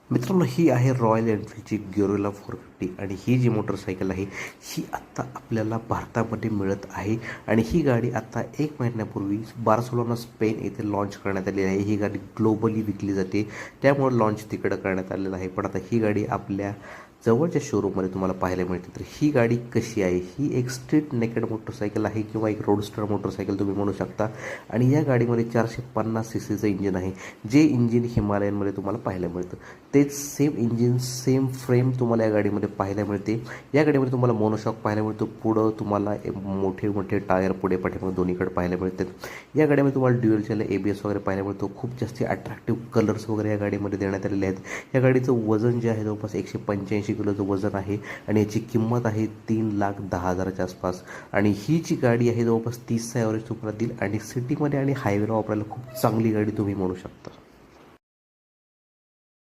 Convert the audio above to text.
मित्रांनो, ही आहे रॉयल एनफील्डची गॅरिला 450 आणि ही जी मोटरसायकल आहे ही आत्ता आपल्याला भारतामध्ये मिळत आहे. आणि ही गाडी आत्ता 1 महिन्यापूर्वी बार्सिलोना स्पेन येथे लॉन्च करण्यात आलेली आहे. ही गाडी ग्लोबली विकली जाते, त्यामुळे लॉन्च तिकडं करण्यात आलेलं आहे. पण आता ही गाडी आपल्या जवळच्या शोरूममध्ये तुम्हाला पाहायला मिळते. तर ही गाडी कशी आहे? ही एक स्ट्रीट नेकेड मोटरसायकल आहे किंवा एक रोडस्टर मोटरसायकल तुम्ही म्हणू शकता. आणि या गाडीमध्ये 450 सीसीचं इंजिन आहे, जे इंजिन हिमालयनमध्ये तुम्हाला पाहायला मिळतं. तेच सेम इंजिन सेम फ्रेम तुम्हाला या गाडीमध्ये पाहायला मिळते. या गाडीमध्ये तुम्हाला मोनोशॉक पाहायला मिळतो. पुढं तुम्हाला मोठे मोठे टायर पुढे पाठीमागे दोन्हीकडे पाहायला मिळतात. या गाडीमध्ये तुम्हाला ड्युअल चॅनल ABS वगैरे पाहायला मिळतो. खूप जास्त अट्रॅक्टिव्ह कलर्स वगैरे या गाडीमध्ये देण्यात आलेले आहेत. या गाडीचं वजन जे आहे जवळपास 185 किलोचं वजन आहे आणि याची किंमत आहे 3,10,000च्या आसपास. आणि ही जी गाडी आहे जवळपास 30चा ॲव्हरेज तुम्हाला देईल आणि सिटीमध्ये आणि हायवेला वापरायला खूप चांगली गाडी तुम्ही म्हणू शकता.